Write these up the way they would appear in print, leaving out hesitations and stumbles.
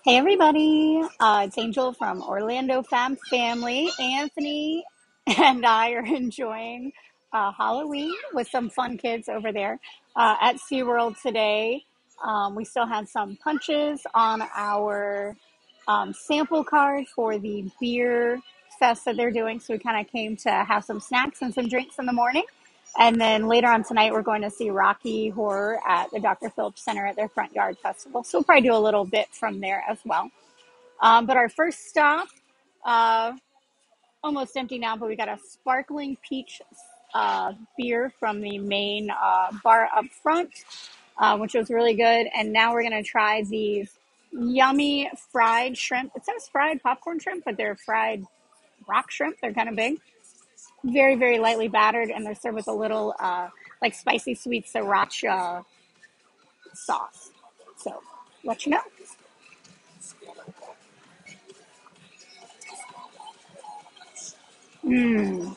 Hey everybody, it's Angel from Orlando Fam Family. Anthony and I are enjoying Halloween with some fun kids over there at SeaWorld today. We still have some punches on our sample card for the beer fest that they're doing, so we kind of came to have some snacks and some drinks in the morning. And then later on tonight, we're going to see Rocky Horror at the Dr. Phillips Center at their Front Yard Festival. So we'll probably do a little bit from there as well. But our first stop, uh, almost empty now, but we got a sparkling peach beer from the main bar up front, which was really good. And now we're going to try these yummy fried shrimp. It says fried popcorn shrimp, but they're fried rock shrimp. They're kind of big. Very, very lightly battered, and they're served with a little like spicy sweet sriracha sauce. So, let you know. Mmm,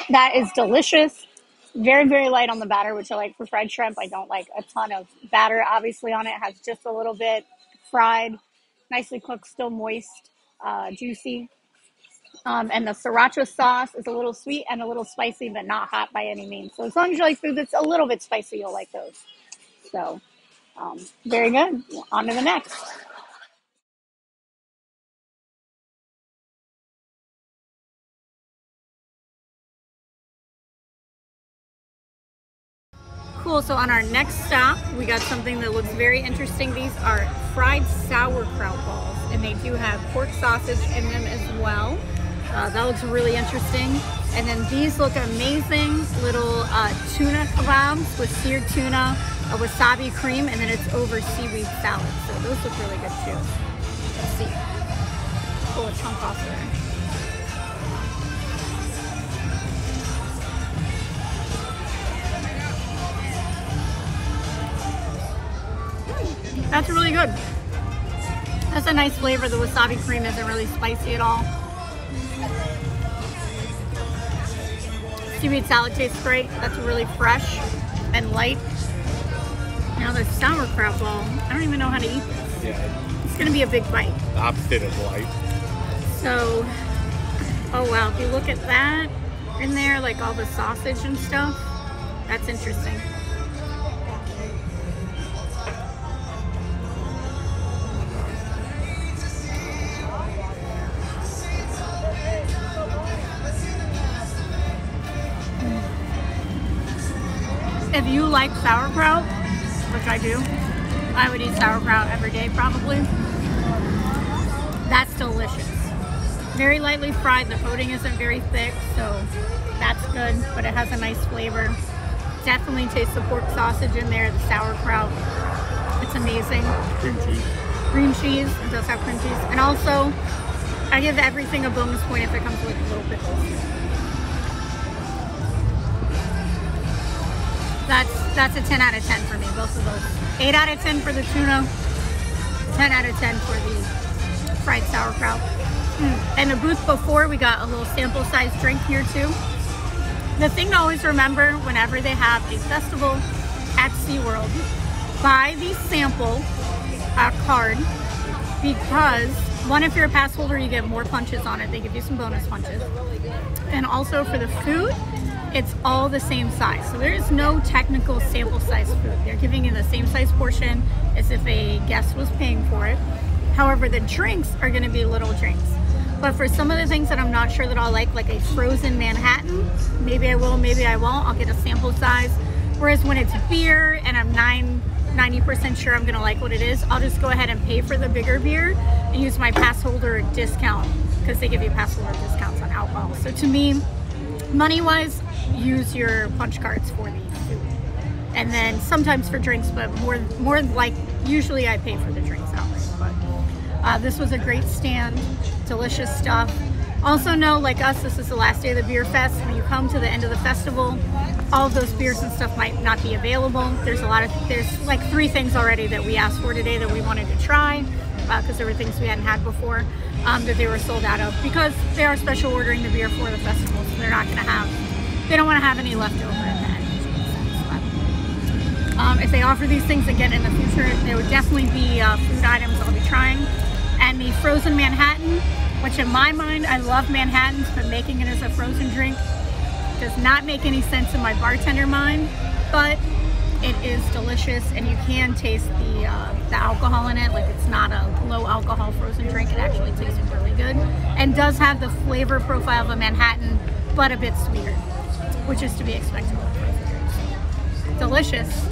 that is delicious. Very, very light on the batter, which I like for fried shrimp. I don't like a ton of batter, obviously, on it. It has just a little bit fried, nicely cooked, still moist, juicy. And the sriracha sauce is a little sweet and a little spicy, but not hot by any means. So as long as you like food that's a little bit spicy, you'll like those. So very good. On to the next. Cool. So on our next stop, we got something that looks very interesting. These are fried sauerkraut balls, and they do have pork sausage in them as well. That looks really interesting. And then these look amazing. Little tuna kebabs with seared tuna, a wasabi cream, and then it's over seaweed salad. So those look really good too. Let's see. Pull a chunk off there. That's really good. That's a nice flavor. The wasabi cream isn't really spicy at all. Seaweed salad tastes great. That's really fresh and light. Now the sauerkraut ball, I don't even know how to eat this. Yeah. It's gonna be a big bite. The opposite of light. So, oh wow, if you look at that in there, like all the sausage and stuff, that's interesting. If you like sauerkraut, which I do, I would eat sauerkraut every day probably. That's delicious. Very lightly fried. The coating isn't very thick, so that's good, but it has a nice flavor. Definitely taste the pork sausage in there, the sauerkraut. It's amazing. Cream cheese. Cream cheese. It does have cream cheese. And also, I give everything a bonus point if it comes with little pickles. That's a 10 out of 10 for me, both of those. 8 out of 10 for the tuna, 10 out of 10 for the fried sauerkraut. And the booth before, we got a little sample size drink here too. The thing to always remember whenever they have a festival at SeaWorld, buy the sample card, because one, if you're a pass holder, you get more punches on it. They give you some bonus punches. And also for the food, it's all the same size. So there is no technical sample size food. They're giving you the same size portion as if a guest was paying for it. However, the drinks are gonna be little drinks. But for some of the things that I'm not sure that I'll like a frozen Manhattan, maybe I will, maybe I won't, I'll get a sample size. Whereas when it's beer and I'm 90% sure I'm gonna like what it is, I'll just go ahead and pay for the bigger beer and use my pass holder discount, because they give you pass holder discounts on alcohol. So to me, money-wise, use your punch cards for the food. And then sometimes for drinks, but more like, usually I pay for the drinks outright. But this was a great stand, delicious stuff. Also know, like us, this is the last day of the beer fest. When you come to the end of the festival, all of those beers and stuff might not be available. There's like 3 things already that we asked for today that we wanted to try, because there were things we hadn't had before, that they were sold out of, because they are special ordering the beer for the festival, so they don't want to have any left over at the end. If they offer these things again in the future, there would definitely be food items I'll be trying. And the frozen Manhattan, which in my mind, I love Manhattans, but making it as a frozen drink does not make any sense in my bartender mind, but it is delicious, and you can taste the alcohol in it. Like, it's not a low alcohol frozen drink. It actually tastes really good and does have the flavor profile of a Manhattan, but a bit sweeter, which is to be expected with frozen drinks. Delicious.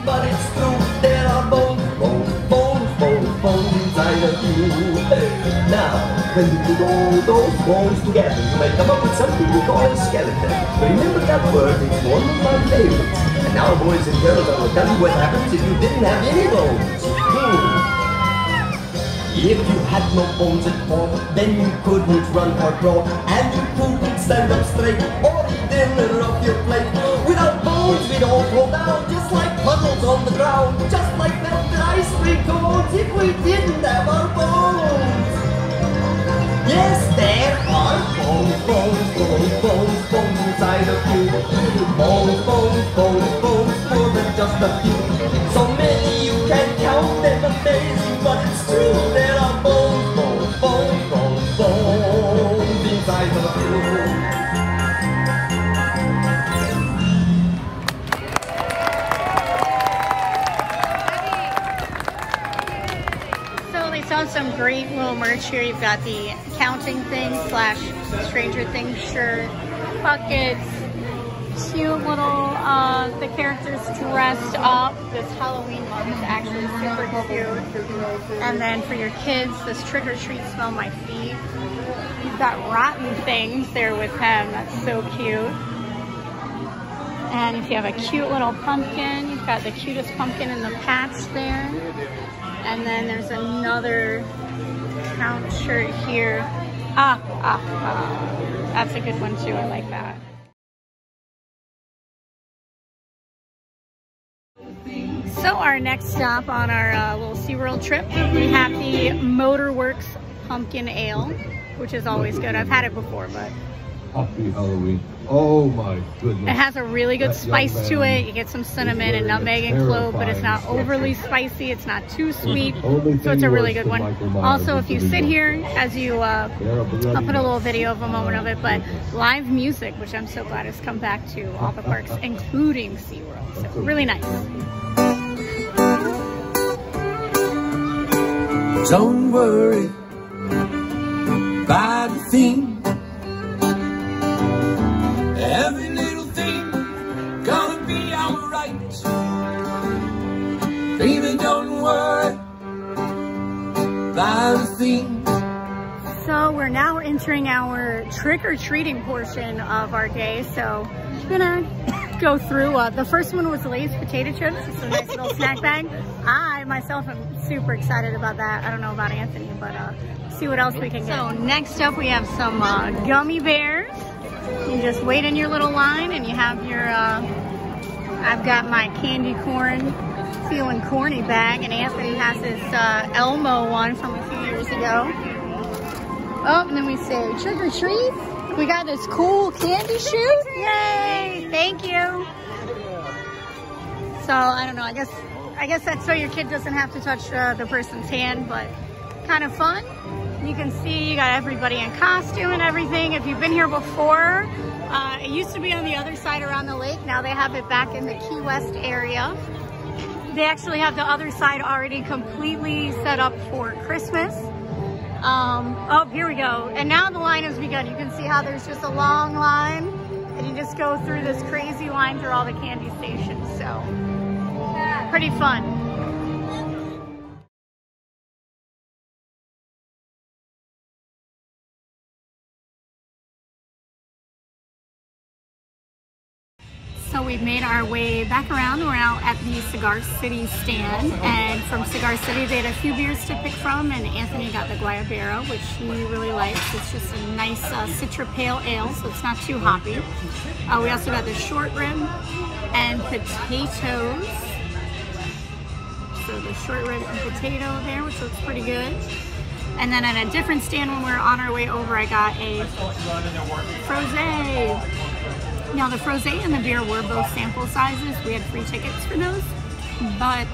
But it's true, there are bones inside of you. Now, when you put all those bones together, you may come up with something you call a skeleton. Remember that word, it's one of my favorites. And now, boys and girls, I will tell you what happens if you didn't have any bones. If you had no bones at all, then you couldn't run or crawl, and you couldn't stand up straight or eat dinner off your plate. Without bones, we'd all fall down, just like puddles on the ground, just like melted ice cream cones if we didn't have our bones. Yes, there are bones inside of you. Bones, more than just a few. So many you can't count them, amazing, but it's true. There are bones inside of you. Some great little merch here. You've got the counting thing / Stranger Things shirt, buckets, cute little the characters dressed up. This Halloween mug is actually super cute. And then for your kids, this trick or treat smell my feet. You've got rotten things there with him. That's so cute. And if you have a cute little pumpkin, you've got the cutest pumpkin in the patch there. And then there's another count shirt here. That's a good one too. I like that. So our next stop on our little SeaWorld trip, we have the Motorworks Pumpkin Ale, which is always good. I've had it before, but Happy Halloween. Oh my goodness. It has a really good spice to it. You get some cinnamon and nutmeg and clove, but it's not overly spicy. It's not too sweet. So it's a really good one. Also, if you sit here, as you, I'll put a little video of a moment of it, but live music, which I'm so glad has come back to all the parks, including SeaWorld. So really nice. Don't worry about the thing. Every little thing gonna be alright. Baby, don't worry about a thing. So we're now entering our trick-or-treating portion of our day. So I'm gonna go through, the first one was Lay's potato chips. It's a nice little snack bag. I myself am super excited about that. I don't know about Anthony, but see what else we can get. So next up we have some gummy bears. You just wait in your little line and you have your, I've got my candy corn feeling corny bag, and Anthony has his Elmo one from a few years ago. Oh, and then we say trick or treat. We got this cool candy chute. Yay! Thank you. So I don't know, I guess that's so your kid doesn't have to touch the person's hand, but kind of fun. You can see you got everybody in costume and everything. If you've been here before, it used to be on the other side around the lake. Now they have it back in the Key West area. They actually have the other side already completely set up for Christmas. Oh, here we go. And now the line has begun. You can see how there's just a long line, and you just go through this crazy line through all the candy stations. So pretty fun. So we've made our way back around. We're now at the Cigar City stand, and from Cigar City they had a few beers to pick from, and Anthony got the Guayabera, which he really likes. It's just a nice Citra Pale Ale, so it's not too hoppy. We also got the short rib and potatoes. So the short rib and potato there, which looks pretty good. And then at a different stand when we were on our way over, I got a frosé. Now the frosé and the beer were both sample sizes. We had free tickets for those, but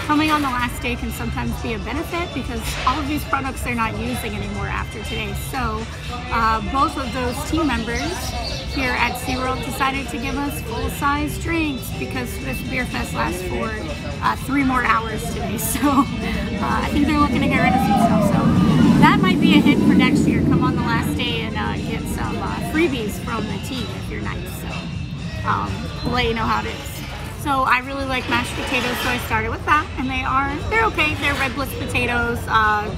coming on the last day can sometimes be a benefit because all of these products they're not using anymore after today. So both of those team members here at SeaWorld decided to give us full-size drinks because this beer fest lasts for 3 more hours today. So I think they're looking to get rid of some stuff. So that might be a hit for next year. Come on the last day and get some freebies from the team if you're nice. So we'll let you know how it is. So I really like mashed potatoes, so I started with that, and they're okay. They're red bliss potatoes,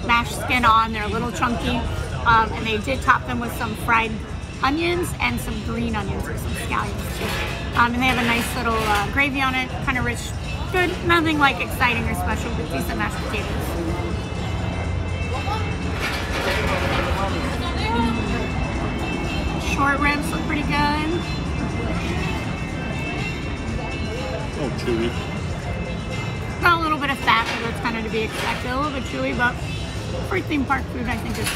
mashed skin on. They're a little chunky, and they did top them with some fried onions and some green onions or some scallions too. And they have a nice little gravy on it, kind of rich, good. Nothing like exciting or special, but decent mashed potatoes. Short ribs look pretty good. Oh, chewy. Got a little bit of fat, but that's kind of to be expected. A little bit chewy, but for theme park food, I think it's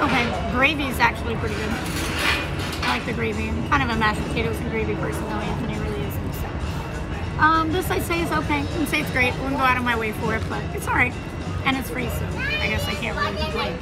okay. Gravy is actually pretty good. I like the gravy. I'm kind of a mashed potatoes and gravy person, though Anthony really isn't. So, this I'd say is okay. I wouldn't say it's great. I wouldn't go out of my way for it, but it's alright. And it's free, so I guess I can't really complain.